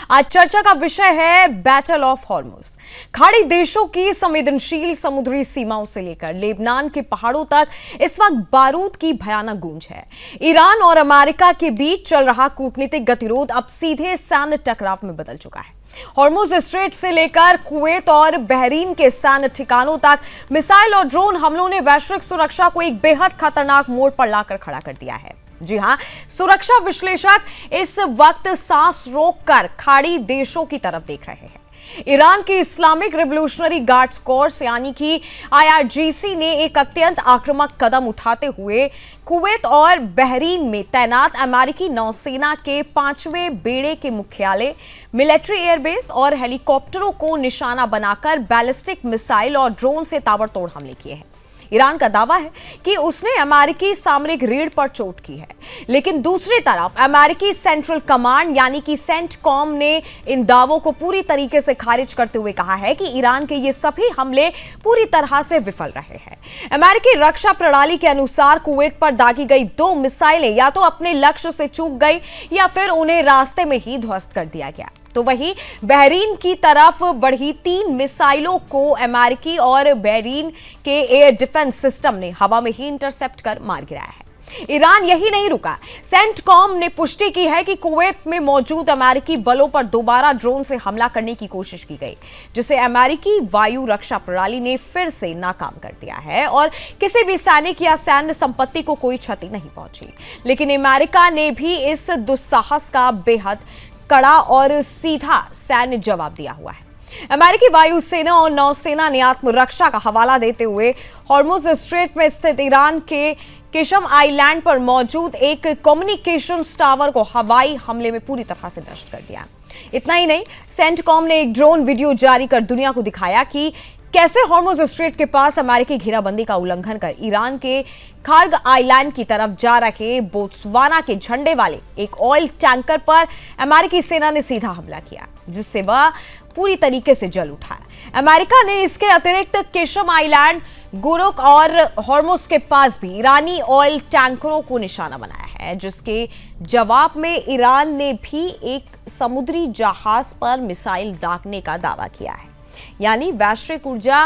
आज चर्चा का विषय है बैटल ऑफ हॉर्मुज। खाड़ी देशों की संवेदनशील समुद्री सीमाओं से लेकर लेबनान के पहाड़ों तक इस वक्त बारूद की भयानक गूंज है। ईरान और अमेरिका के बीच चल रहा कूटनीतिक गतिरोध अब सीधे सैन्य टकराव में बदल चुका है। हॉर्मुज स्ट्रेट से लेकर कुवैत और बहरीन के सैन्य ठिकानों तक मिसाइल और ड्रोन हमलों ने वैश्विक सुरक्षा को एक बेहद खतरनाक मोड़ पर लाकर खड़ा कर दिया है। जी हां, सुरक्षा विश्लेषक इस वक्त सांस रोककर खाड़ी देशों की तरफ देख रहे हैं। ईरान की इस्लामिक रिवॉल्यूशनरी गार्ड्स कोर्स यानी कि IRGC ने एक अत्यंत आक्रामक कदम उठाते हुए कुवैत और बहरीन में तैनात अमेरिकी नौसेना के 5वें बेड़े के मुख्यालय, मिलिट्री एयरबेस और हेलीकॉप्टरों को निशाना बनाकर बैलिस्टिक मिसाइल और ड्रोन से ताबड़तोड़ हमले किए हैं। ईरान का दावा है कि उसने अमेरिकी सामरिक रीढ़ पर चोट की है, लेकिन दूसरी तरफ अमेरिकी सेंट्रल कमांड यानी कि सेंटकॉम ने इन दावों को पूरी तरीके से खारिज करते हुए कहा है कि ईरान के ये सभी हमले पूरी तरह से विफल रहे हैं। अमेरिकी रक्षा प्रणाली के अनुसार कुवैत पर दागी गई 2 मिसाइलें या तो अपने लक्ष्य से चूक गई या फिर उन्हें रास्ते में ही ध्वस्त कर दिया गया। तो वहीं बहरीन की तरफ बढ़ी 3 मिसाइलों को अमेरिकी और बहरीन के एयर डिफेंस सिस्टम ने हवा में ही इंटरसेप्ट कर मार गिराया है। ईरान यही नहीं रुका। सेंटकॉम ने पुष्टि की है कि कुवैत में मौजूद अमेरिकी बलों पर दोबारा ड्रोन से हमला करने की कोशिश की गई, जिसे अमेरिकी वायु रक्षा प्रणाली ने फिर से नाकाम कर दिया है और किसी भी सैनिक या सैन्य संपत्ति को कोई क्षति नहीं पहुंची। लेकिन अमेरिका ने भी इस दुस्साहस का बेहद कड़ा और सीधा सैन्य जवाब दिया हुआ है। अमेरिकी वायुसेना और नौसेना ने आत्मरक्षा का हवाला देते हुए हॉर्मुज स्ट्रेट में स्थित ईरान के केशम आइलैंड पर मौजूद एक कम्युनिकेशन टावर को हवाई हमले में पूरी तरह से नष्ट कर दिया। इतना ही नहीं, सेंटकॉम ने एक ड्रोन वीडियो जारी कर दुनिया को दिखाया कि कैसे हॉर्मुज स्ट्रेट के पास अमेरिकी घेराबंदी का उल्लंघन कर ईरान के खार्ग आइलैंड की तरफ जा रहे बोत्सवाना के झंडे वाले एक ऑयल टैंकर पर अमेरिकी सेना ने सीधा हमला किया, जिससे वह पूरी तरीके से जल उठा। अमेरिका ने इसके अतिरिक्त केशम आइलैंड, गुरुक और हॉर्मुज के पास भी ईरानी ऑयल टैंकरों को निशाना बनाया है, जिसके जवाब में ईरान ने भी एक समुद्री जहाज पर मिसाइल दागने का दावा किया है। यानी वैश्विक ऊर्जा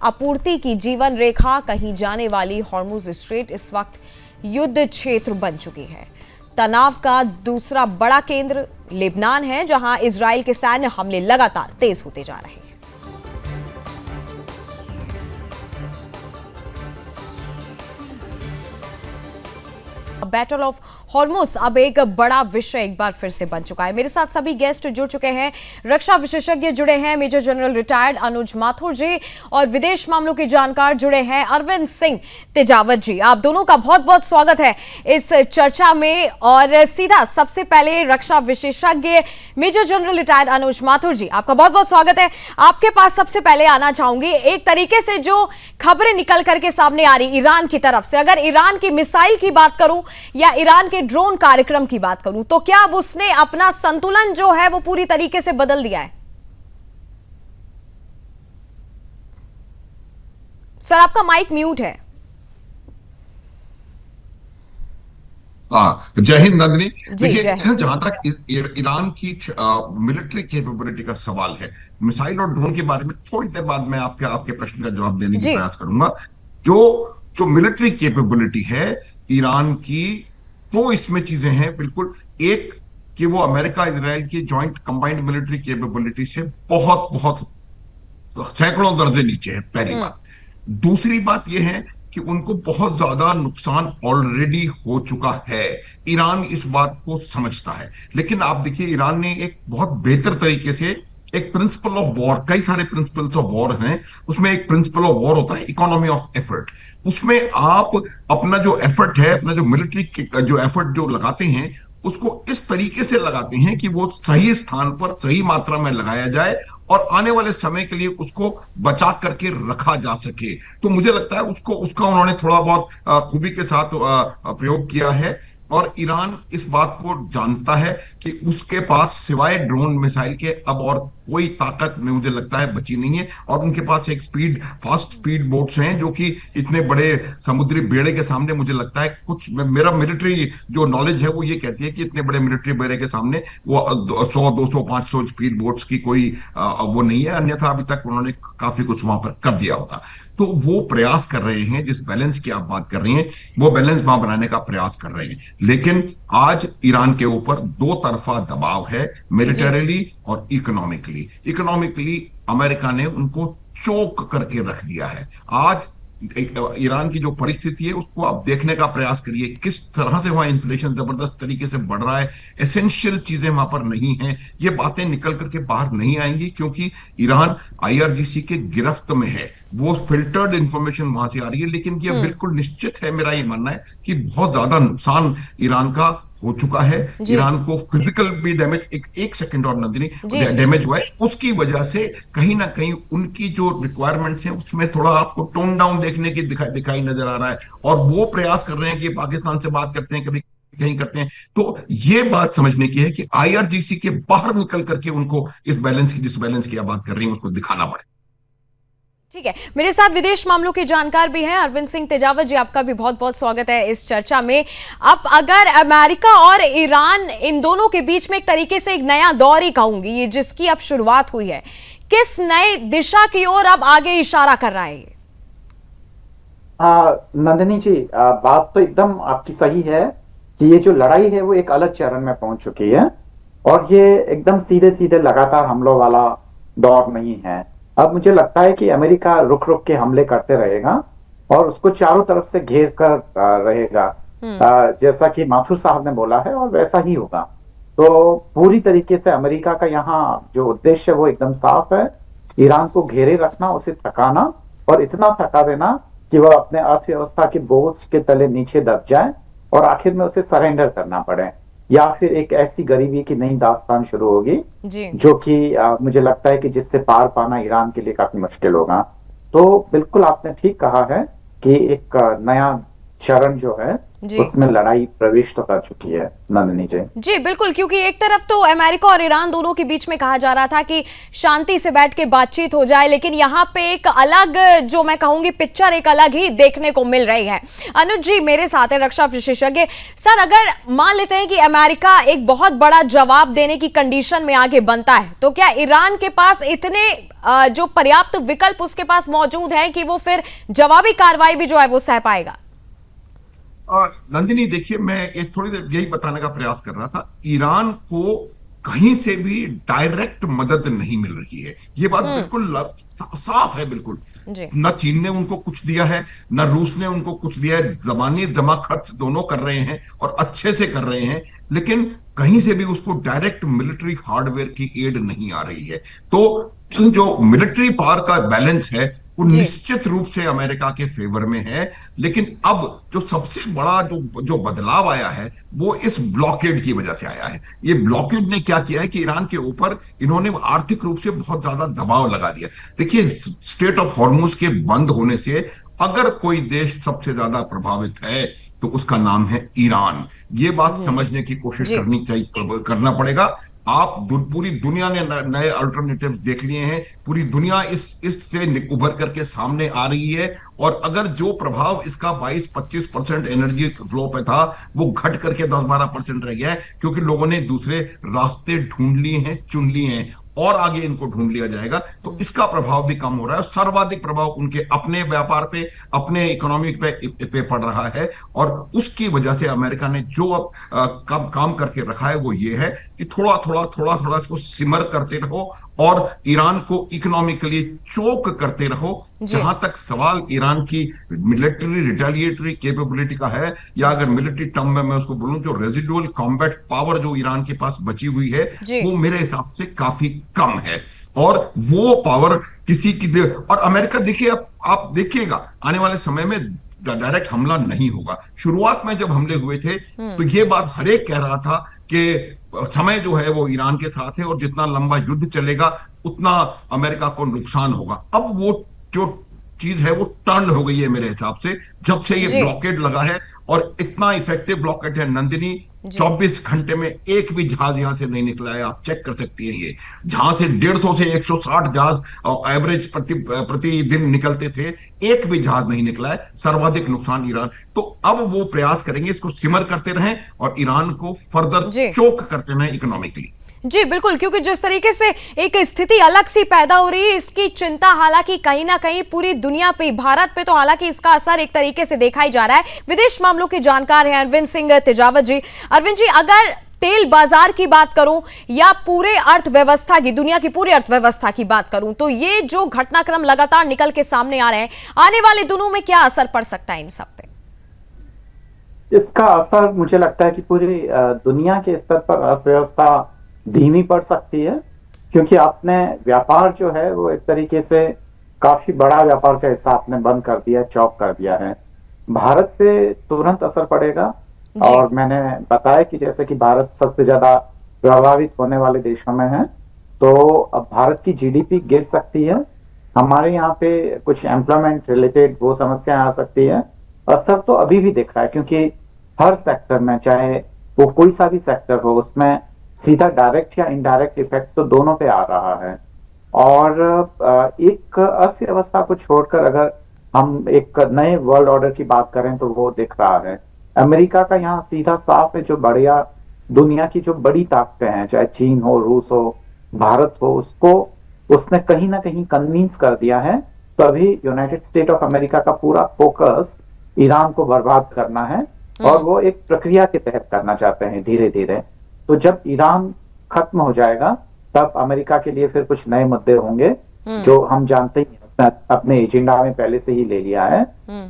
आपूर्ति की जीवन रेखा कहीं जाने वाली हॉर्मुज स्ट्रेट इस वक्त युद्ध क्षेत्र बन चुकी है। तनाव का दूसरा बड़ा केंद्र लेबनान है, जहां इजराइल के सैन्य हमले लगातार तेज होते जा रहे हैं। बैटल ऑफ हॉर्मुज अब एक बड़ा विषय एक बार फिर से बन चुका है। मेरे साथ सभी गेस्ट जुड़ चुके हैं। रक्षा विशेषज्ञ जुड़े हैं, मेजर जनरल रिटायर्ड अनुज माथुर जी, और विदेश मामलों के जानकार जुड़े हैं अरविंद सिंह तेजावत जी। आप दोनों का बहुत बहुत स्वागत है इस चर्चा में। और सीधा सबसे पहले रक्षा विशेषज्ञ मेजर जनरल रिटायर्ड अनुज माथुर जी, आपका बहुत बहुत स्वागत है। आपके पास सबसे पहले आना चाहूंगी, एक तरीके से जो खबरें निकल करके सामने आ रही ईरान की तरफ से, अगर ईरान की मिसाइल की बात करूं या ईरान के ड्रोन कार्यक्रम की बात करूं, तो क्या अब उसने अपना संतुलन जो है वो पूरी तरीके से बदल दिया है? सर, आपका माइक म्यूट है। जय हिंद नंदिनी। देखिए, जहां तक ईरान की मिलिट्री कैपेबिलिटी का सवाल है, मिसाइल और ड्रोन के बारे में थोड़ी देर बाद मैं आपके प्रश्न का जवाब देने की प्रयास करूंगा। जो मिलिट्री कैपेबिलिटी है ईरान की, तो इसमें चीजें हैं बिल्कुल। एक कि वो अमेरिका इजराइल की जॉइंट कंबाइंड मिलिट्री कैपेबिलिटी से बहुत बहुत सैकड़ों दर्जे नीचे है, पहली बात। दूसरी बात यह है कि उनको बहुत ज्यादा नुकसान ऑलरेडी हो चुका है। ईरान इस बात को समझता है, लेकिन आप देखिए ईरान ने एक बहुत बेहतर तरीके से एक प्रिंसिपल ऑफ वॉर, कई सारे प्रिंसिपल्स ऑफ वॉर हैं, उसमें एक प्रिंसिपल ऑफ वॉर होता है इकोनॉमी ऑफ एफर्ट। उसमें आप अपना जो एफर्ट है, अपना जो मिलिट्री जो एफर्ट जो लगाते हैं, उसको इस तरीके से लगाते हैं कि वो सही स्थान पर सही मात्रा में लगाया जाए और आने वाले समय के लिए उसको बचा करके रखा जा सके। तो मुझे लगता है उसका उन्होंने थोड़ा बहुत खूबी के साथ प्रयोग किया है। और ईरान इस बात को जानता है कि उसके पास सिवाय ड्रोन मिसाइल के अब और कोई ताकत में मुझे लगता है बची नहीं है। और उनके पास एक फास्ट स्पीड बोट्स हैं जो कि इतने बड़े समुद्री बेड़े के सामने मुझे लगता है कुछ, मेरा मिलिट्री जो नॉलेज है वो ये कहती है कि इतने बड़े मिलिट्री बेड़े के सामने वो 100 200 500 स्पीड बोट्स की कोई वो नहीं है, अन्यथा अभी तक उन्होंने काफी कुछ वहां पर कर दिया होता। तो वो प्रयास कर रहे हैं, जिस बैलेंस की आप बात कर रही हैं वो बैलेंस वहां बनाने का प्रयास कर रहे हैं। लेकिन आज ईरान के ऊपर दो तरफा दबाव है, मिलिटरीली और इकोनॉमिकली। इकोनॉमिकली अमेरिका ने उनको चोक करके रख दिया है। आज ईरान की जो परिस्थिति है उसको आप देखने का प्रयास करिए, किस तरह से वहां इन्फ्लेशन जबरदस्त तरीके से बढ़ रहा है, एसेंशियल चीजें वहां पर नहीं है। ये बातें निकल करके बाहर नहीं आएंगी क्योंकि ईरान आईआरजीसी के गिरफ्त में है, वो फिल्टर्ड इंफॉर्मेशन वहां से आ रही है। लेकिन ये बिल्कुल निश्चित है, मेरा ये मानना है कि बहुत ज्यादा नुकसान ईरान का हो चुका है। ईरान को फिजिकल भी डैमेज, एक सेकंड और नंदिनी, डैमेज हुआ है। उसकी वजह से कहीं ना कहीं उनकी जो रिक्वायरमेंट्स हैं उसमें थोड़ा आपको टोन डाउन देखने की दिखाई नजर आ रहा है। और वो प्रयास कर रहे हैं कि पाकिस्तान से बात करते हैं, कभी कहीं करते हैं। तो ये बात समझने की है कि आईआरजीसी के बाहर निकल करके उनको इस बैलेंस की, जिस बैलेंस की आप बात कर रही हैं, उसको दिखाना पड़े। ठीक है, मेरे साथ विदेश मामलों के जानकार भी हैं अरविंद सिंह तेजावत जी, आपका भी बहुत बहुत स्वागत है इस चर्चा में। अब अगर अमेरिका और ईरान इन दोनों के बीच में एक तरीके से एक नया दौर ही कहूंगी, ये जिसकी अब शुरुआत हुई है, किस नए दिशा की ओर अब आगे इशारा कर रहा है? नंदिनी जी, बात तो एकदम आपकी सही है कि ये जो लड़ाई है वो एक अलग चरण में पहुंच चुकी है और ये एकदम सीधे सीधे लगातार हमलों वाला दौर नहीं है। अब मुझे लगता है कि अमेरिका रुक रुक के हमले करते रहेगा और उसको चारों तरफ से घेर कर रहेगा, जैसा कि माथुर साहब ने बोला है, और वैसा ही होगा। तो पूरी तरीके से अमेरिका का यहाँ जो उद्देश्य है वो एकदम साफ है, ईरान को घेरे रखना, उसे थकाना और इतना थका देना कि वह अपने अर्थव्यवस्था के बोझ के तले नीचे दब जाए और आखिर में उसे सरेंडर करना पड़े, या फिर एक ऐसी गरीबी की नई दास्तान शुरू होगी जो कि मुझे लगता है कि जिससे पार पाना ईरान के लिए काफी मुश्किल होगा। तो बिल्कुल आपने ठीक कहा है कि एक नया चरण जो है उसमें लड़ाई प्रवेश तो कर चुकी है नंदिनी जी। जी बिल्कुल, क्योंकि एक तरफ तो अमेरिका और ईरान दोनों के बीच में कहा जा रहा था कि शांति से बैठ के बातचीत हो जाए, लेकिन यहाँ पे एक अलग, जो मैं कहूंगी पिक्चर एक अलग ही देखने को मिल रही है। अनुज जी मेरे साथ है, रक्षा विशेषज्ञ सर। अगर मान लेते हैं कि अमेरिका एक बहुत बड़ा जवाब देने की कंडीशन में आगे बनता है, तो क्या ईरान के पास इतने जो पर्याप्त विकल्प उसके पास मौजूद है कि वो फिर जवाबी कार्रवाई भी जो है वो सह पाएगा? नंदिनी देखिए, मैं ये थोड़ी देर यही बताने का प्रयास कर रहा था, ईरान को कहीं से भी डायरेक्ट मदद नहीं मिल रही है। ये बात बिल्कुल साफ है, बिल्कुल। न चीन ने उनको कुछ दिया है, न रूस ने उनको कुछ दिया है। जबानी जमा खर्च दोनों कर रहे हैं और अच्छे से कर रहे हैं, लेकिन कहीं से भी उसको डायरेक्ट मिलिट्री हार्डवेयर की एड नहीं आ रही है। तो जो मिलिट्री पावर का बैलेंस है वो निश्चित रूप से अमेरिका के फेवर में है। लेकिन अब जो सबसे बड़ा जो बदलाव आया है वो इस ब्लॉकेड की वजह से आया है। ये ब्लॉकेड ने क्या किया है कि ईरान के ऊपर इन्होंने आर्थिक रूप से बहुत ज्यादा दबाव लगा दिया। देखिए, स्ट्रेट ऑफ हॉर्मुज के बंद होने से अगर कोई देश सबसे ज्यादा प्रभावित है तो उसका नाम है ईरान। ये बात समझने की कोशिश करना पड़ेगा। आप पूरी दुनिया ने नए अल्टरनेटिव देख लिए हैं, पूरी दुनिया इससे उभर करके सामने आ रही है। और अगर जो प्रभाव इसका 22-25% एनर्जी फ्लो पे था वो घट करके 10-12% रह गया है, क्योंकि लोगों ने दूसरे रास्ते ढूंढ लिए हैं, चुन लिए हैं, और आगे इनको ढूंढ लिया जाएगा। तो इसका प्रभाव भी कम हो रहा है। सर्वाधिक प्रभाव उनके अपने व्यापार पे, अपने इकोनॉमी पे पड़ रहा है। और उसकी वजह से अमेरिका ने जो अब काम करके रखा है वो ये है कि थोड़ा थोड़ा इसको सिमर करते रहो और ईरान को इकोनॉमिकली चोक करते रहो। जहां तक सवाल ईरान की मिलिट्री रिटेलिएटरी कैपेबिलिटी का है, या अगर मिलिट्री टर्म में मैं उसको बोलूं, जो रेजिडुअल कॉम्बैट पावर जो ईरान के पास बची हुई है वो मेरे हिसाब से काफी कम है। और वो पावर किसी की और अमेरिका, देखिए आप देखिएगा आने वाले समय में डायरेक्ट हमला नहीं होगा। शुरुआत में जब हमले हुए थे तो ये बात हर एक कह रहा था कि समय जो है वो ईरान के साथ है और जितना लंबा युद्ध चलेगा उतना अमेरिका को नुकसान होगा। अब वो जो चीज है वो टर्न हो गई है मेरे हिसाब से, जब से ये ब्लॉकेड लगा है। और इतना इफेक्टिव ब्लॉकेड है नंदिनी 24 घंटे में एक भी जहाज यहां से नहीं निकला है, आप चेक कर सकती हैं। ये जहां से 150 से 160 जहाज एवरेज प्रतिदिन निकलते थे, एक भी जहाज नहीं निकला है। सर्वाधिक नुकसान ईरान। तो अब वो प्रयास करेंगे, इसको सिमर करते रहें और ईरान को फर्दर चोक करते रहें इकोनॉमिकली। जी बिल्कुल, क्योंकि जिस तरीके से एक स्थिति अलग सी पैदा हो रही है, इसकी चिंता हालांकि कहीं ना कहीं पूरी दुनिया पे, भारत पे तो हालांकि इसका असर एक तरीके से देखा ही जा रहा है। विदेश मामलों के जानकार हैं अरविंद सिंह तेजावत जी। अरविंद जी, अगर तेल बाजार की बात करूं या पूरे अर्थव्यवस्था की, दुनिया की पूरी अर्थव्यवस्था की बात करूं, तो ये जो घटनाक्रम लगातार निकल के सामने आ रहे हैं, आने वाले दिनों में क्या असर पड़ सकता है इन सब पे? इसका असर मुझे लगता है कि पूरी दुनिया के स्तर पर अर्थव्यवस्था धीमी पड़ सकती है, क्योंकि आपने व्यापार जो है वो एक तरीके से काफी बड़ा व्यापार का हिस्सा आपने बंद कर दिया, चौक कर दिया है। भारत पे तुरंत असर पड़ेगा। और मैंने बताया कि जैसे कि भारत सबसे ज्यादा प्रभावित होने वाले देशों में है, तो अब भारत की जीडीपी गिर सकती है। हमारे यहाँ पे कुछ एम्प्लॉयमेंट रिलेटेड वो समस्याएं आ सकती है। असर तो अभी भी दिख रहा है, क्योंकि हर सेक्टर में, चाहे वो कोई सा भी सेक्टर हो, उसमें सीधा डायरेक्ट या इनडायरेक्ट इफेक्ट तो दोनों पे आ रहा है। और एक अर्थव्यवस्था को छोड़कर अगर हम एक नए वर्ल्ड ऑर्डर की बात करें तो वो दिख रहा है। अमेरिका का यहाँ सीधा साफ है, जो बढ़िया दुनिया की जो बड़ी ताकतें हैं, चाहे चीन हो, रूस हो, भारत हो, उसको उसने कहीं ना कहीं कन्विंस कर दिया है। तो अभी यूनाइटेड स्टेट ऑफ अमेरिका का पूरा फोकस ईरान को बर्बाद करना है, और वो एक प्रक्रिया के तहत करना चाहते हैं धीरे धीरे। तो जब ईरान खत्म हो जाएगा, तब अमेरिका के लिए फिर कुछ नए मुद्दे होंगे, जो हम जानते ही अपने एजेंडा में पहले से ही ले लिया है।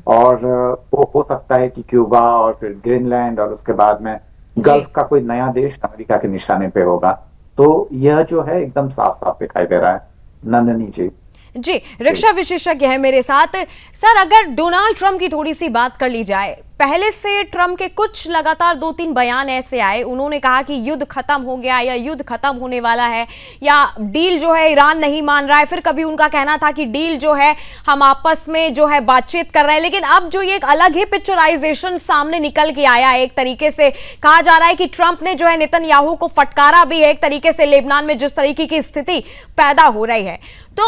और वो हो सकता है कि क्यूबा और फिर ग्रीनलैंड और उसके बाद में गल्फ का कोई नया देश अमेरिका के निशाने पे होगा। तो यह जो है एकदम साफ साफ दिखाई दे रहा है। नंदिनी जी। जी, रक्षा विशेषज्ञ है मेरे साथ। सर, अगर डोनाल्ड ट्रंप की थोड़ी सी बात कर ली जाए, पहले से ट्रंप के कुछ लगातार 2-3 बयान ऐसे आए, उन्होंने कहा कि युद्ध खत्म हो गया या युद्ध खत्म होने वाला है, या डील जो है ईरान नहीं मान रहा है। फिर कभी उनका कहना था कि डील जो है हम आपस में जो है बातचीत कर रहे हैं। लेकिन अब जो ये एक अलग ही पिक्चराइजेशन सामने निकल के आया है, एक तरीके से कहा जा रहा है कि ट्रंप ने जो है नेतन्याहू को फटकारा भी है एक तरीके से, लेबनान में जिस तरीके की स्थिति पैदा हो रही है। तो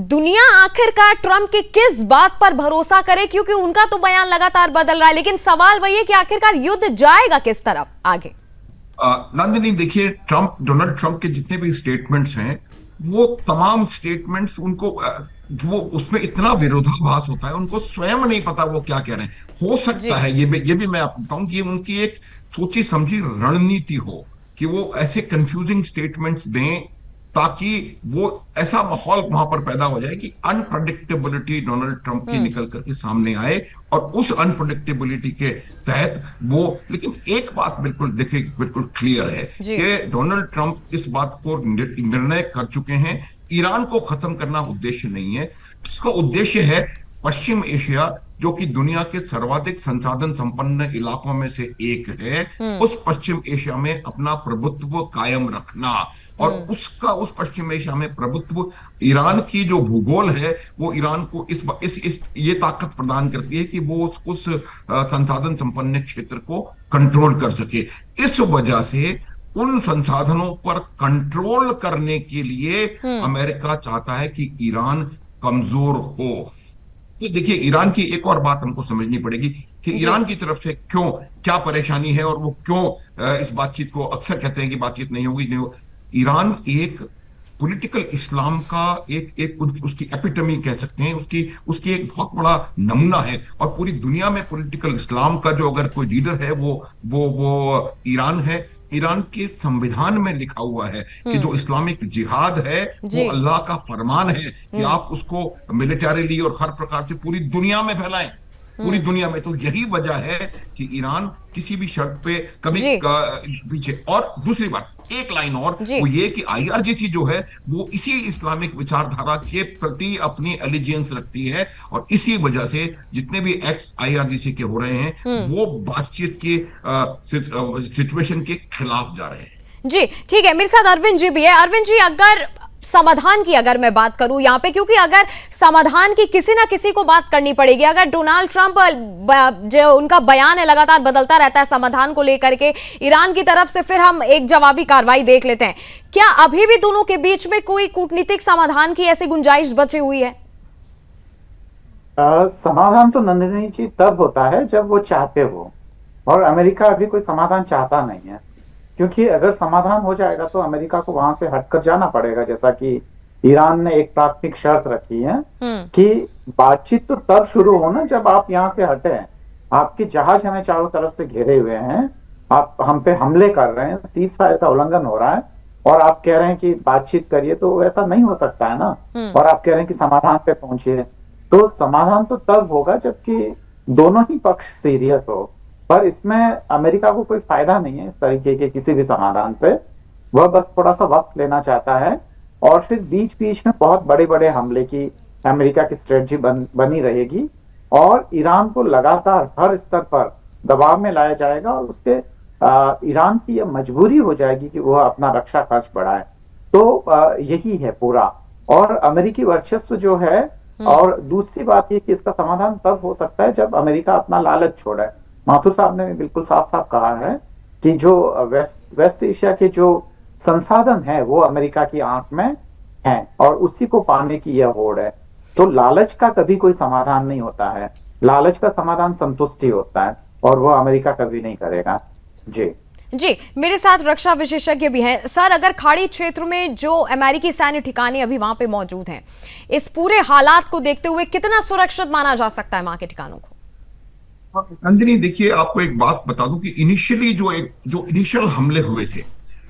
दुनिया आखिरकार ट्रंप की किस बात पर भरोसा करे, क्योंकि उनका तो बयान लगातार बदल रहा है, लेकिन सवाल वही है कि आखिरकार युद्ध जाएगा किस तरफ आगे? नंदिनी, देखिए, डोनाल्ड ट्रंप के जितने भी स्टेटमेंट्स हैं, वो तमाम स्टेटमेंट्स उनको वो उसमें इतना विरोधाभास होता है, उनको स्वयं नहीं पता वो क्या कह रहे हैं। हो सकता है ये भी मैं आपको बताऊं कि उनकी एक सोची समझी रणनीति हो कि वो ऐसे कंफ्यूजिंग स्टेटमेंट्स दें ताकि वो ऐसा माहौल वहां पर पैदा हो जाए कि अनप्रडिक्टेबिलिटी डोनाल्ड ट्रंप की निकल करके सामने आए, और उस अनप्रडिक्टेबिलिटी के तहत वो। लेकिन एक बात बिल्कुल देखिए, बिल्कुल क्लियर है कि डोनाल्ड ट्रंप इस बात को निर्णय कर चुके हैं, ईरान को खत्म करना उद्देश्य नहीं है। इसका उद्देश्य है पश्चिम एशिया, जो कि दुनिया के सर्वाधिक संसाधन संपन्न इलाकों में से एक है, उस पश्चिम एशिया में अपना प्रभुत्व कायम रखना। और उस पश्चिम एशिया में प्रभुत्व, ईरान की जो भूगोल है वो ईरान को ये ताकत प्रदान करती है कि वो उस संसाधन संपन्न क्षेत्र को कंट्रोल कर सके। इस वजह से उन संसाधनों पर कंट्रोल करने के लिए अमेरिका चाहता है कि ईरान कमजोर हो। देखिए, ईरान की एक और बात हमको समझनी पड़ेगी कि ईरान की तरफ से क्या परेशानी है, और वो क्यों इस बातचीत को अक्सर कहते हैं कि बातचीत नहीं होगी। ईरान एक पॉलिटिकल इस्लाम का उसकी एपिटमी कह सकते हैं, उसकी एक बहुत बड़ा नमूना है। और पूरी दुनिया में पॉलिटिकल इस्लाम का जो अगर कोई लीडर है वो ईरान है। ईरान के संविधान में लिखा हुआ है कि जो इस्लामिक जिहाद है वो अल्लाह का फरमान है कि आप उसको मिलिटरीली और हर प्रकार से पूरी दुनिया में फैलाएं, पूरी दुनिया में। तो यही वजह है कि ईरान किसी भी शर्त पे कभी पीछे। और दूसरी बात, एक लाइन और, वो ये कि आईआरजीसी जो है वो इसी इस्लामिक विचारधारा के प्रति अपनी एलिजियंस रखती है, और इसी वजह से जितने भी एक्ट आईआरजीसी के हो रहे हैं वो बातचीत की सिचुएशन के खिलाफ जा रहे हैं। जी ठीक है, मेरे साथ अरविंद जी भी है। अरविंद जी, अगर समाधान की अगर मैं बात करूं यहां पे, क्योंकि अगर समाधान की किसी ना किसी को बात करनी पड़ेगी। अगर डोनाल्ड ट्रंप जो उनका बयान है लगातार बदलता रहता है समाधान को लेकर के ईरान की तरफ से, फिर हम एक जवाबी कार्रवाई देख लेते हैं। क्या अभी भी दोनों के बीच में कोई कूटनीतिक समाधान की ऐसी गुंजाइश बची हुई है? समाधान तो नंदिनी जी तब होता है जब वो चाहते हो, और अमेरिका अभी कोई समाधान चाहता नहीं है। क्योंकि अगर समाधान हो जाएगा तो अमेरिका को वहां से हटकर जाना पड़ेगा, जैसा कि ईरान ने एक प्राथमिक शर्त रखी है कि बातचीत तो तब शुरू हो ना जब आप यहाँ से हटे। आपके जहाज हमें चारों तरफ से घेरे हुए हैं, आप हम पे हमले कर रहे हैं, सीज फायर का उल्लंघन हो रहा है, और आप कह रहे हैं कि बातचीत करिए, तो ऐसा नहीं हो सकता है ना। और आप कह रहे हैं कि समाधान पे पहुंचिए, तो समाधान तो तब होगा जबकि दोनों ही पक्ष सीरियस हो। पर इसमें अमेरिका को कोई फायदा नहीं है इस तरीके के किसी भी समाधान से। वह बस थोड़ा सा वक्त लेना चाहता है, और फिर बीच बीच में बहुत बड़े बड़े हमले की अमेरिका की स्ट्रेटजी बनी रहेगी, और ईरान को लगातार हर स्तर पर दबाव में लाया जाएगा, और उसके ईरान की यह मजबूरी हो जाएगी कि वह अपना रक्षा खर्च बढ़ाए। तो यही है पूरा, और अमेरिकी वर्चस्व जो है। और दूसरी बात ये कि इसका समाधान तब हो सकता है जब अमेरिका अपना लालच छोड़े। माथुर साहब ने बिल्कुल साफ साफ कहा है कि जो वेस्ट एशिया के जो संसाधन है वो अमेरिका की आंख में है, और उसी को पाने की यह होड़ है। तो लालच का कभी कोई समाधान नहीं होता है, लालच का समाधान संतुष्टि होता है, और वो अमेरिका कभी नहीं करेगा। जी, मेरे साथ रक्षा विशेषज्ञ भी हैं। सर, अगर खाड़ी क्षेत्र में जो अमेरिकी सैन्य ठिकाने अभी वहां पे मौजूद हैं, इस पूरे हालात को देखते हुए कितना सुरक्षित माना जा सकता है वहां के ठिकानों को? नंदिनी, देखिए, आपको एक बात बता दूं कि इनिशियली जो इनिशियल हमले हुए थे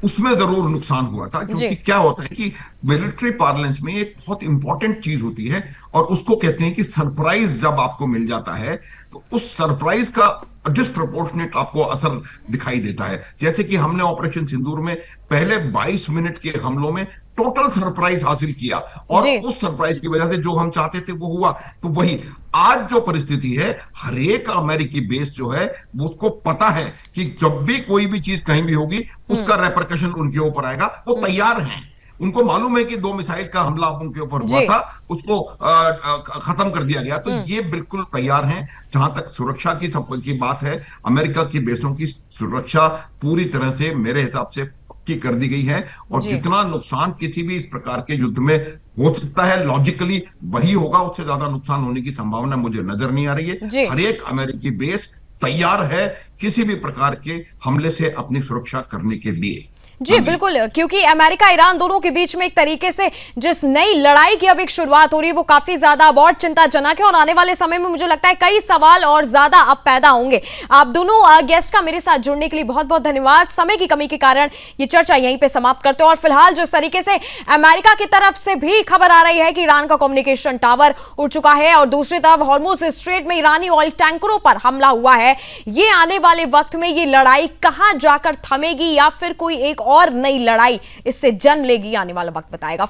उसमें जरूर नुकसान हुआ था, क्योंकि क्या होता है कि मिलिट्री पार्लेंस में एक बहुत इंपॉर्टेंट चीज होती है, और उसको कहते हैं कि सरप्राइज जब आपको मिल जाता है तो उस सरप्राइज का डिस्प्रोपोर्शनेट आपको असर दिखाई देता है। जैसे कि हमने ऑपरेशन सिंदूर में पहले 22 मिनट के हमलों में टोटल सरप्राइज हासिल किया, और उस सरप्राइज की वजह से जो हम चाहते थे वो हुआ। तो वही आज जो परिस्थिति है, हर एक अमेरिकी बेस जो है वो उसको पता है कि जब भी कोई भी चीज कहीं भी होगी उसका रेपरकशन उनके ऊपर आएगा। वो तैयार हैं, उनको मालूम है कि 2 मिसाइल का हमला उनके ऊपर हुआ था, उसको खत्म कर दिया गया। तो ये बिल्कुल तैयार हैं। जहां तक सुरक्षा की बात है, अमेरिका की बेसों की सुरक्षा पूरी तरह से मेरे हिसाब से की कर दी गई है, और जितना नुकसान किसी भी इस प्रकार के युद्ध में हो सकता है लॉजिकली वही होगा, उससे ज्यादा नुकसान होने की संभावना मुझे नजर नहीं आ रही है। हर एक अमेरिकी बेस तैयार है किसी भी प्रकार के हमले से अपनी सुरक्षा करने के लिए। जी बिल्कुल, क्योंकि अमेरिका ईरान दोनों के बीच में एक तरीके से जिस नई लड़ाई की अब एक शुरुआत हो रही है वो काफी ज्यादा बहुत चिंताजनक है, और आने वाले समय में मुझे लगता है कई सवाल और ज्यादा अब पैदा होंगे। आप दोनों गेस्ट का मेरे साथ जुड़ने के लिए बहुत बहुत धन्यवाद। समय की कमी के कारण ये चर्चा यहीं पे समाप्त करते हैं। और फिलहाल जिस तरीके से अमेरिका की तरफ से भी खबर आ रही है कि ईरान का कम्युनिकेशन टावर उड़ चुका है, और दूसरी तरफ हॉर्मुज स्ट्रेट में ईरानी ऑयल टैंकरों पर हमला हुआ है, ये आने वाले वक्त में ये लड़ाई कहां जाकर थमेगी या फिर कोई एक और नई लड़ाई इससे जन्म लेगी, आने वाला वक्त बताएगा।